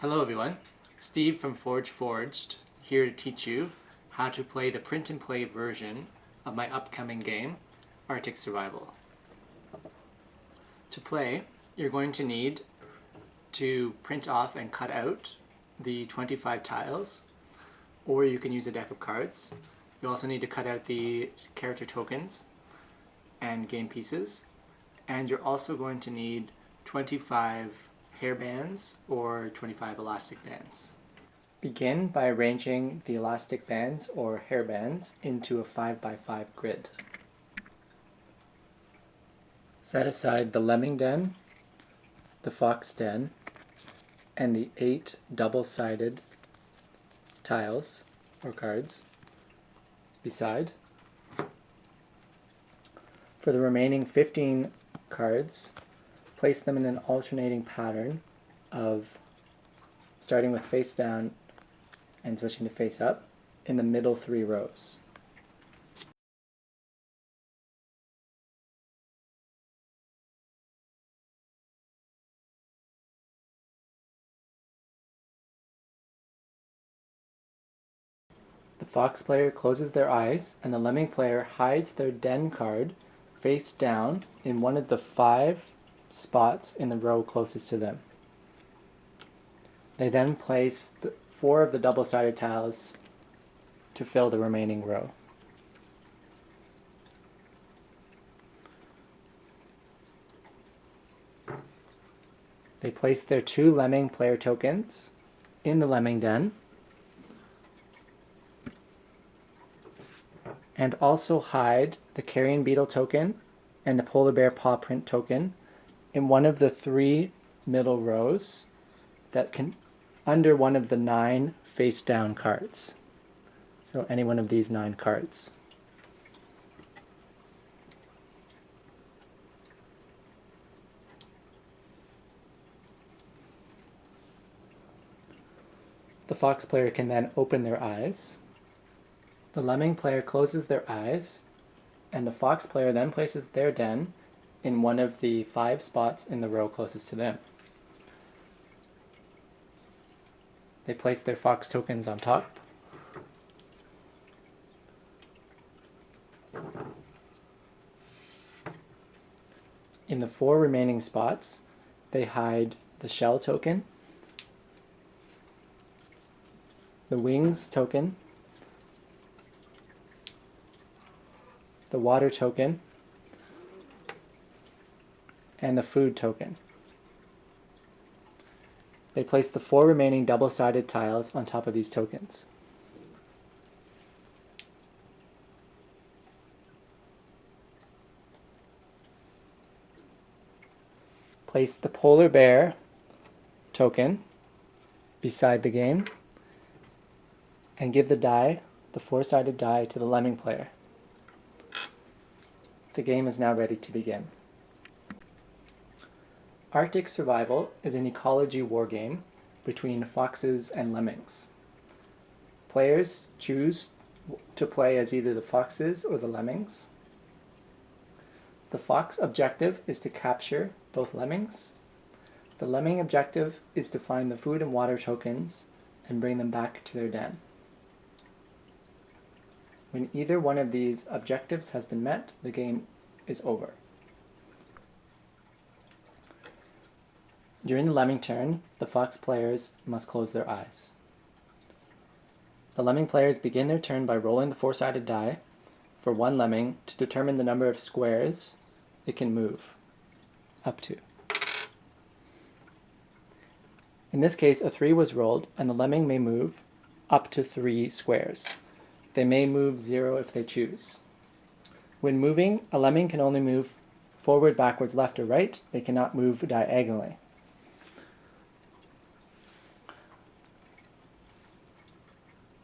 Hello everyone, Steve from Forge Forged here to teach you how to play the print and play version of my upcoming game, Arctic Survival. To play, you're going to need to print off and cut out the 25 tiles, or you can use a deck of cards. You also need to cut out the character tokens and game pieces, and you're also going to need 25 hair bands or 25 elastic bands. Begin by arranging the elastic bands or hair bands into a 5x5 grid. Set aside the lemming den, the fox den, and the 8 double-sided tiles or cards beside. For the remaining 15 cards, place them in an alternating pattern of starting with face down and switching to face up in the middle 3 rows. The fox player closes their eyes and the lemming player hides their den card face down in one of the 5 spots in the row closest to them. They then place 4 of the double-sided tiles to fill the remaining row. They place their 2 lemming player tokens in the lemming den and also hide the carrion beetle token and the polar bear paw print token in one of the 3 middle rows that can under one of the 9 face down cards. So any one of these 9 cards. The fox player can then open their eyes. The lemming player closes their eyes, and the fox player then places their den in one of the 5 spots in the row closest to them. They place their fox tokens on top. In the 4 remaining spots, they hide the shell token, the wings token, the water token, and the food token. They place the 4 remaining double-sided tiles on top of these tokens. Place the polar bear token beside the game and give the die, the 4-sided die, to the lemming player. The game is now ready to begin. Arctic Survival is an ecology wargame between foxes and lemmings. Players choose to play as either the foxes or the lemmings. The fox objective is to capture both lemmings. The lemming objective is to find the food and water tokens and bring them back to their den. When either one of these objectives has been met, the game is over. During the lemming turn, the fox players must close their eyes. The lemming players begin their turn by rolling the 4-sided die for one lemming to determine the number of squares it can move up to. In this case, a 3 was rolled, and the lemming may move up to 3 squares. They may move 0 if they choose. When moving, a lemming can only move forward, backwards, left, or right. They cannot move diagonally.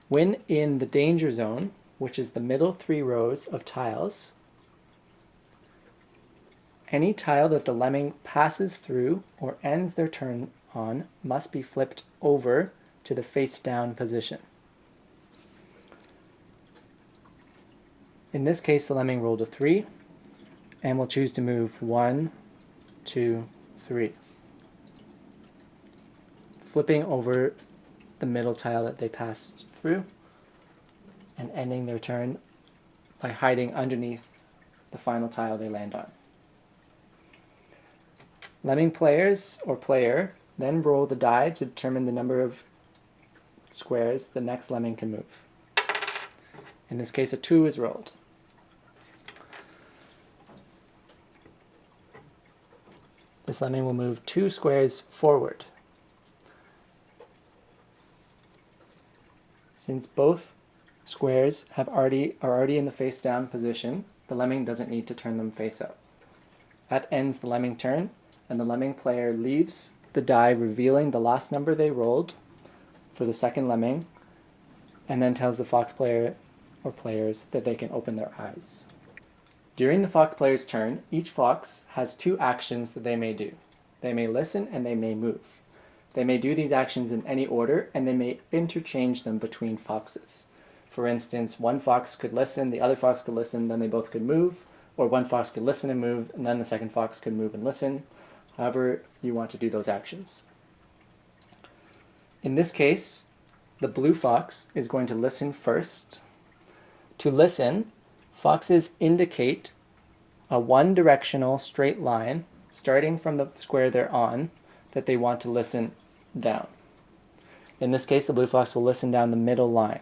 When in the danger zone, which is the middle 3 rows of tiles, any tile that the lemming passes through or ends their turn on must be flipped over to the face down position. In this case, the lemming rolled a 3 and will choose to move 1, 2, 3. flipping over the middle tile that they passed through and ending their turn by hiding underneath the final tile they land on. Lemming players or player then roll the die to determine the number of squares the next lemming can move. In this case, a 2 is rolled. This lemming will move 2 squares forward. Since both squares are already in the face down position, the lemming doesn't need to turn them face up. That ends the lemming turn, and the lemming player leaves the die revealing the last number they rolled for the second lemming, and then tells the fox player or players that they can open their eyes. During the fox player's turn, each fox has 2 actions that they may do. They may listen and they may move. They may do these actions in any order, and they may interchange them between foxes. For instance, one fox could listen, the other fox could listen, then they both could move, or one fox could listen and move, and then the second fox could move and listen, however you want to do those actions. In this case, the blue fox is going to listen first. To listen, foxes indicate a one-directional straight line starting from the square they're on that they want to listen down. In this case, the blue fox will listen down the middle line.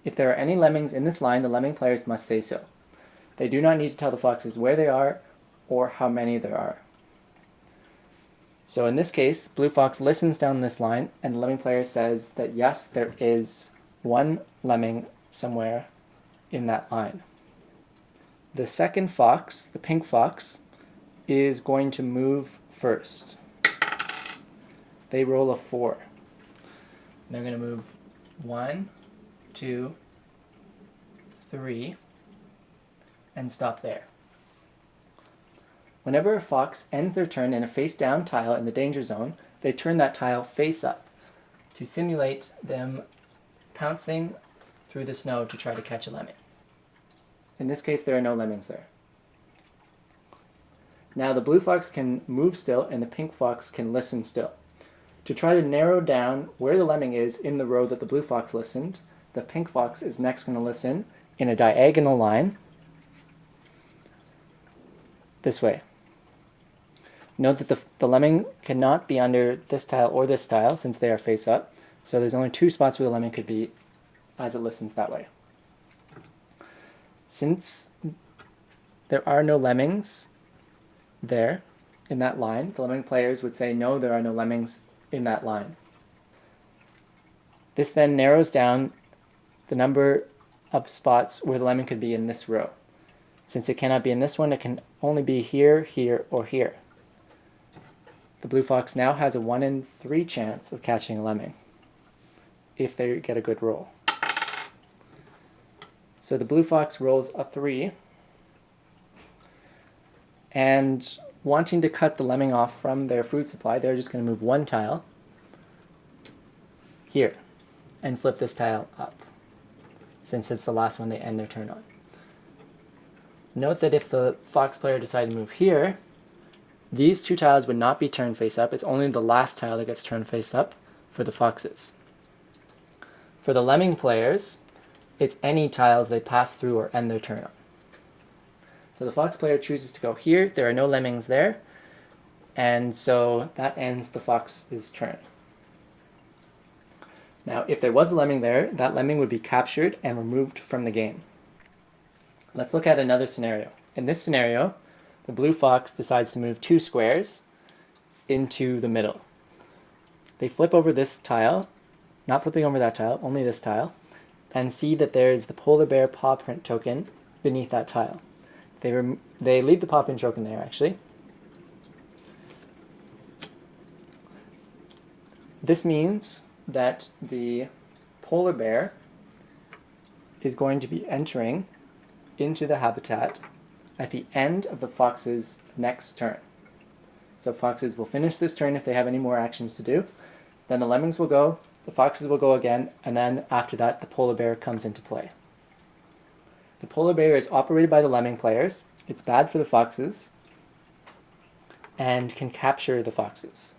If there are any lemmings in this line, the lemming players must say so. They do not need to tell the foxes where they are or how many there are. So in this case, blue fox listens down this line, and the lemming player says that yes, there is one lemming somewhere in that line. The second fox, the pink fox, is going to move first. They roll a 4. They're going to move 1, 2, 3, and stop there. Whenever a fox ends their turn in a face-down tile in the danger zone, they turn that tile face up to simulate them pouncing through the snow to try to catch a lemming. In this case, there are no lemmings there. Now the blue fox can move still, and the pink fox can listen still. To try to narrow down where the lemming is in the row that the blue fox listened, the pink fox is next going to listen in a diagonal line this way. Note that the lemming cannot be under this tile or this tile since they are face up, so there's only 2 spots where the lemming could be as it listens that way. Since there are no lemmings there in that line, the lemming players would say no, there are no lemmings in that line. This then narrows down the number of spots where the lemming could be in this row. Since it cannot be in this one, it can only be here, here, or here. The blue fox now has a 1 in 3 chance of catching a lemming if they get a good roll. So the blue fox rolls a 3, and wanting to cut the lemming off from their food supply, they're just going to move 1 tile here and flip this tile up, since it's the last one they end their turn on. Note that if the fox player decided to move here, these 2 tiles would not be turned face up. It's only the last tile that gets turned face up for the foxes. For the lemming players, it's any tiles they pass through or end their turn on. So the fox player chooses to go here. There are no lemmings there, and so that ends the fox's turn. Now, if there was a lemming there, that lemming would be captured and removed from the game. Let's look at another scenario. In this scenario, the blue fox decides to move 2 squares into the middle. They flip over this tile, not flipping over that tile, only this tile, and see that there's the polar bear paw print token beneath that tile. They leave the paw print token there, actually. This means that the polar bear is going to be entering into the habitat at the end of the fox's next turn. So foxes will finish this turn if they have any more actions to do. Then the lemmings will go, the foxes will go again, and then after that the polar bear comes into play. The polar bear is operated by the lemming players. It's bad for the foxes and can capture the foxes.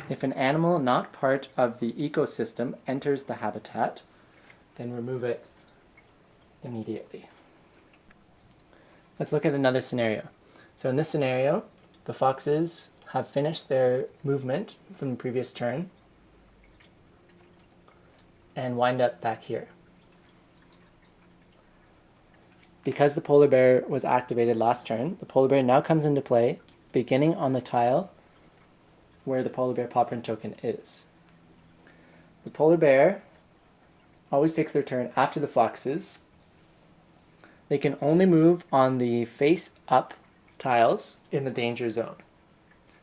If an animal not part of the ecosystem enters the habitat, then remove it immediately. Let's look at another scenario. So in this scenario, the foxes have finished their movement from the previous turn and wind up back here. Because the polar bear was activated last turn, the polar bear now comes into play beginning on the tile where the polar bear paw print token is. The polar bear always takes their turn after the foxes. They can only move on the face-up tiles in the danger zone.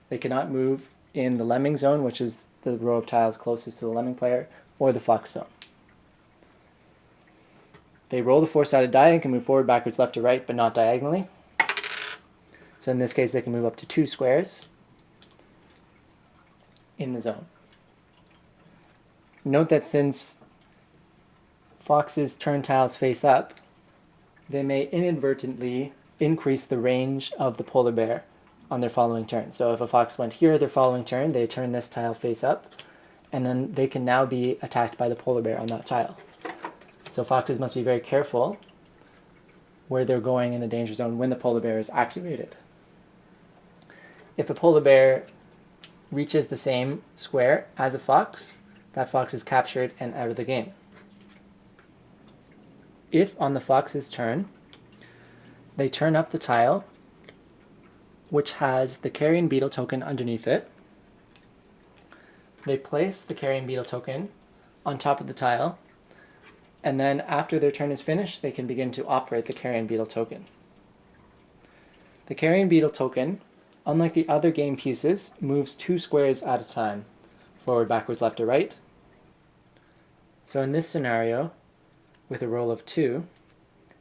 They cannot move in the lemming zone, which is the row of tiles closest to the lemming player, or the fox zone. They roll the four-sided die and can move forward, backwards, left to right, but not diagonally. So in this case, they can move up to 2 squares in the zone. Note that since foxes' turn tiles face up, they may inadvertently increase the range of the polar bear on their following turn. So if a fox went here their following turn, they turn this tile face up, and then they can now be attacked by the polar bear on that tile. So foxes must be very careful where they're going in the danger zone when the polar bear is activated. If a polar bear reaches the same square as a fox, that fox is captured and out of the game. If on the fox's turn, they turn up the tile, which has the carrion beetle token underneath it, they place the carrion beetle token on top of the tile, and then after their turn is finished, they can begin to operate the carrion beetle token. The carrion beetle token, unlike the other game pieces, moves 2 squares at a time, forward, backwards, left, or right. So in this scenario, with a roll of 2,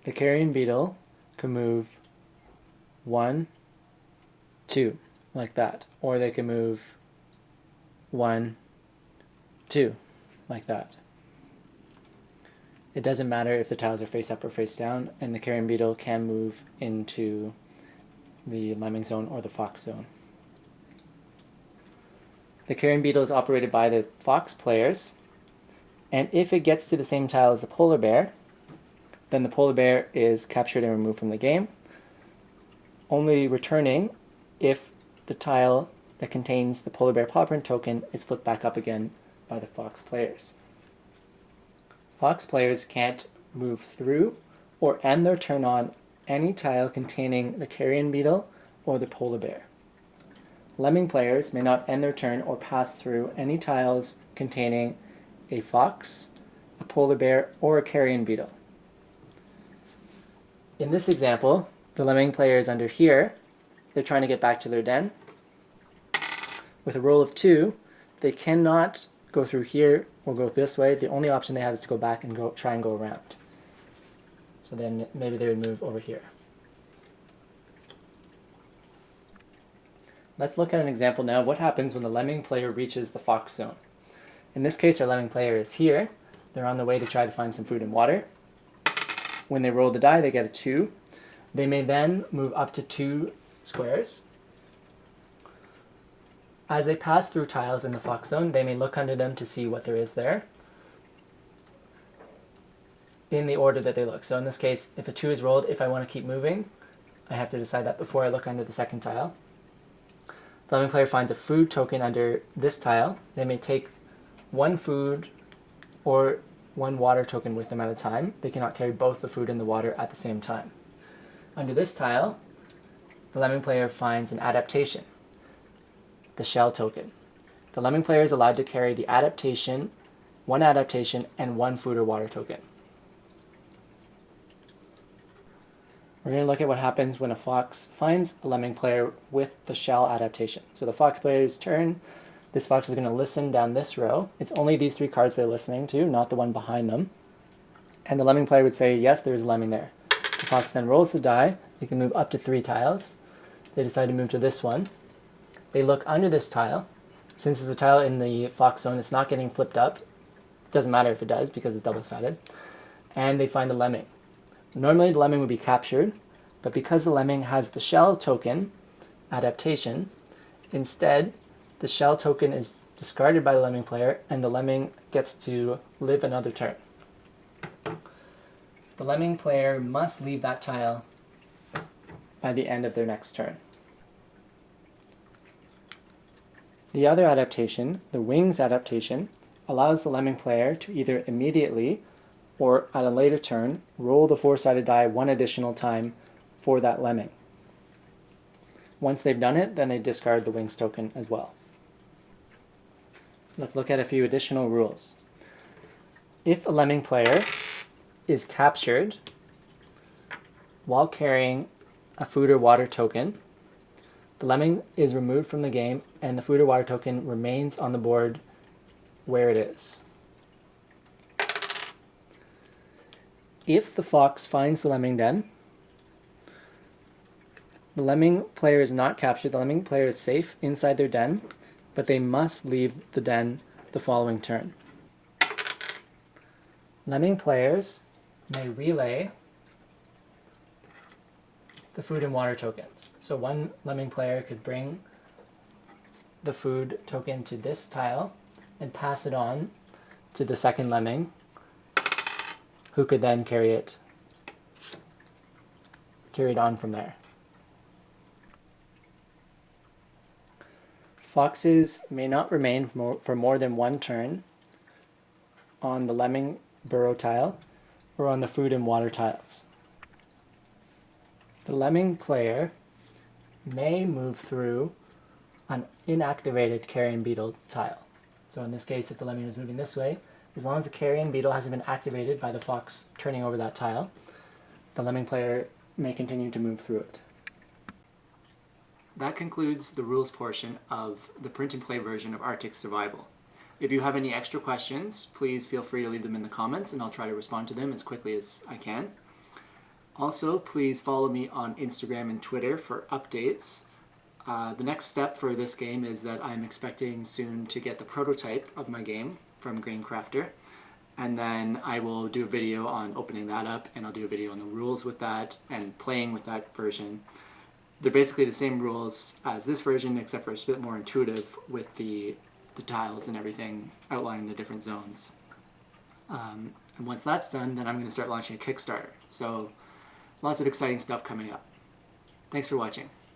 the carrion beetle can move 1, 2, like that. Or they can move 1, 2, like that. It doesn't matter if the tiles are face up or face down, and the carrion beetle can move into the lemming zone or the fox zone. The carrion beetle is operated by the fox players, and if it gets to the same tile as the polar bear, then the polar bear is captured and removed from the game, only returning if the tile that contains the polar bear paw print token is flipped back up again by the fox players. Fox players can't move through or end their turn on any tile containing the carrion beetle or the polar bear. Lemming players may not end their turn or pass through any tiles containing a fox, a polar bear, or a carrion beetle. In this example, the lemming player is under here. They're trying to get back to their den. With a roll of 2, they cannot go through here or go this way. The only option they have is to go back and try and go around. So then maybe they would move over here. Let's look at an example now of what happens when the lemming player reaches the fox zone. In this case, our lemming player is here. They're on the way to try to find some food and water. When they roll the die, they get a 2. They may then move up to 2 squares. As they pass through tiles in the fox zone, they may look under them to see what there is there in the order that they look. So in this case, if a 2 is rolled, if I want to keep moving, I have to decide that before I look under the second tile. The lemming player finds a food token under this tile. They may take 1 food or 1 water token with them at a time. They cannot carry both the food and the water at the same time. Under this tile, the lemming player finds an adaptation, the shell token. The lemming player is allowed to carry the adaptation, 1 adaptation, and 1 food or water token. We're going to look at what happens when a fox finds a lemming player with the shell adaptation. So the fox player's turn, this fox is going to listen down this row. It's only these 3 cards they're listening to, not the one behind them. And the lemming player would say, yes, there's a lemming there. The fox then rolls the die. They can move up to 3 tiles. They decide to move to this one. They look under this tile. Since it's a tile in the fox zone, it's not getting flipped up. It doesn't matter if it does because it's double-sided. And they find a lemming. Normally the lemming would be captured, but because the lemming has the shell token adaptation, instead the shell token is discarded by the lemming player, and the lemming gets to live another turn. The lemming player must leave that tile by the end of their next turn. The other adaptation, the wings adaptation, allows the lemming player to either immediately or at a later turn roll the four-sided die one additional time for that lemming. Once they've done it, then they discard the wings token as well. Let's look at a few additional rules. If a lemming player is captured while carrying a food or water token, the lemming is removed from the game and the food or water token remains on the board where it is. If the fox finds the lemming den, the lemming player is not captured. The lemming player is safe inside their den, but they must leave the den the following turn. Lemming players may relay the food and water tokens. So one lemming player could bring the food token to this tile and pass it on to the second lemming, who could then carry it on from there. Foxes may not remain for more than one turn on the lemming burrow tile or on the food and water tiles. The lemming player may move through an inactivated carrion beetle tile. So in this case, if the lemming is moving this way, as long as the carrion beetle hasn't been activated by the fox turning over that tile, the lemming player may continue to move through it. That concludes the rules portion of the print and play version of Arctic Survival. If you have any extra questions, please feel free to leave them in the comments and I'll try to respond to them as quickly as I can. Also, please follow me on Instagram and Twitter for updates. The next step for this game is that I'm expecting soon to get the prototype of my game from Gamecrafter, and then I will do a video on opening that up, and I'll do a video on the rules with that and playing with that version. They're basically the same rules as this version, except for it's a bit more intuitive with the tiles and everything outlining the different zones. And once that's done, then I'm going to start launching a Kickstarter. So lots of exciting stuff coming up. Thanks for watching.